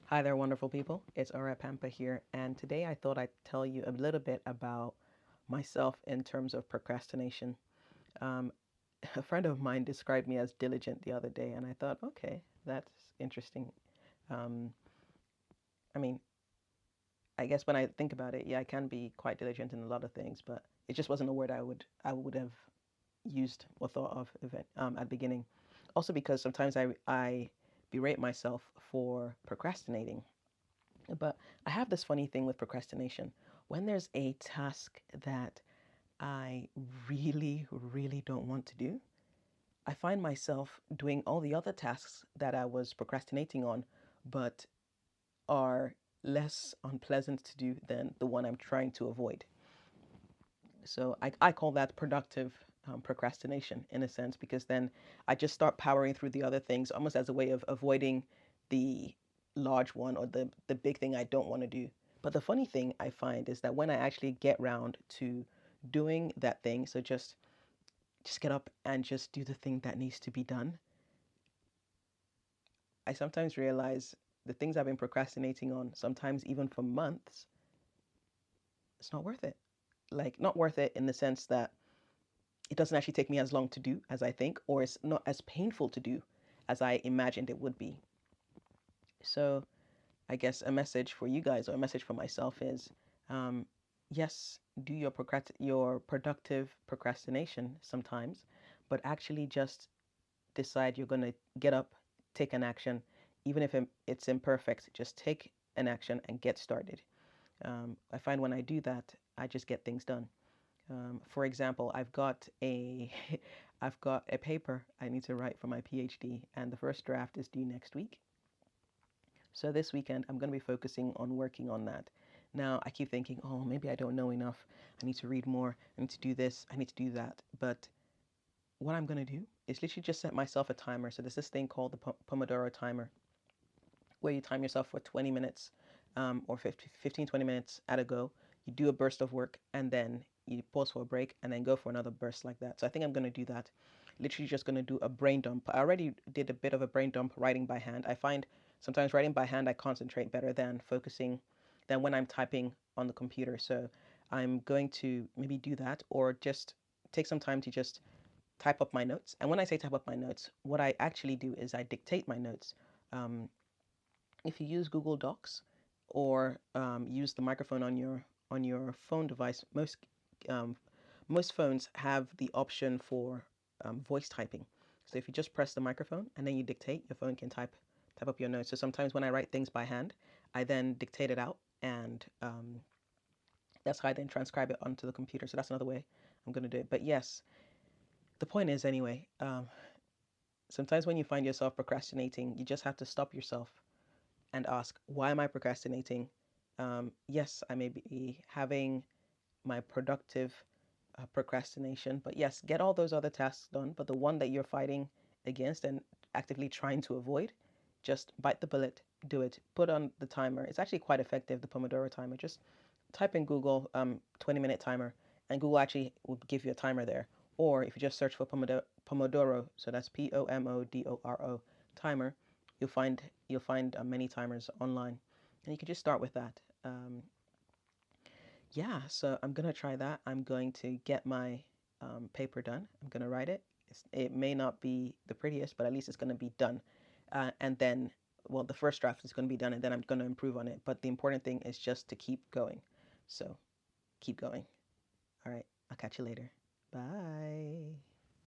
Hi there, wonderful people. It's Aura Pampa here, and today I thought I'd tell you a little bit about myself in terms of procrastination. Um, a friend of mine described me as diligent the other day, and I thought, okay, that's interesting. Um, I mean, I guess when I think about it, yeah, I can be quite diligent in a lot of things, but it just wasn't a word I would have used or thought of at the beginning. Also, because sometimes I berate myself for procrastinating. But I have this funny thing with procrastination. When there's a task that I really, really don't want to do, I find myself doing all the other tasks that I was procrastinating on, but are less unpleasant to do than the one I'm trying to avoid. So I call that productive procrastination in a sense, because then I just start powering through the other things almost as a way of avoiding the large one or the big thing I don't want to do. But the funny thing I find is that when I actually get round to doing that thing, so just get up and just do the thing that needs to be done, I sometimes realize the things I've been procrastinating on, sometimes even for months, it's not worth it. Like, not worth it in the sense that it doesn't actually take me as long to do as I think, or it's not as painful to do as I imagined it would be. So I guess a message for you guys or a message for myself is, um, yes, do your productive procrastination sometimes, but actually just decide you're going to get up, take an action, even if it's imperfect. Just take an action and get started. I find when I do that, I just get things done. For example, I've got a paper I need to write for my PhD, and the first draft is due next week. So this weekend, I'm going to be focusing on working on that. Now, I keep thinking, oh, maybe I don't know enough. I need to read more. I need to do this. I need to do that. But what I'm going to do is literally just set myself a timer. So there's this thing called the Pomodoro timer, where you time yourself for 20 minutes or 15, 20 minutes at a go. You do a burst of work and then you pause for a break and then go for another burst like that. So I think I'm going to do that. Literally just going to do a brain dump. I already did a bit of a brain dump writing by hand. I find sometimes writing by hand I concentrate better than when I'm typing on the computer. So I'm going to maybe do that, or just take some time to just type up my notes. And when I say type up my notes, what I actually do is I dictate my notes. Um, if you use Google Docs or use the microphone on your phone device, um, most phones have the option for voice typing. So if you just press the microphone and then you dictate, your phone can type up your notes. So sometimes when I write things by hand, I then dictate it out, and that's how I then transcribe it onto the computer. So that's another way I'm going to do it. But yes, the point is anyway. Sometimes when you find yourself procrastinating, you just have to stop yourself and ask, why am I procrastinating? Yes, I may be having my productive procrastination, but yes, get all those other tasks done. But the one that you're fighting against and actively trying to avoid, just bite the bullet, do it. Put on the timer. It's actually quite effective, the Pomodoro timer. Just type in Google 20-minute timer, and Google actually will give you a timer there. Or if you just search for Pomodoro, so that's Pomodoro timer, you'll find many timers online, and you can just start with that. Yeah, so I'm gonna try that. I'm going to get my paper done. I'm gonna write it. It may not be the prettiest, but at least it's gonna be done. And then, well, the first draft is gonna be done, and then I'm gonna improve on it. But the important thing is just to keep going. So keep going. All right, I'll catch you later. Bye.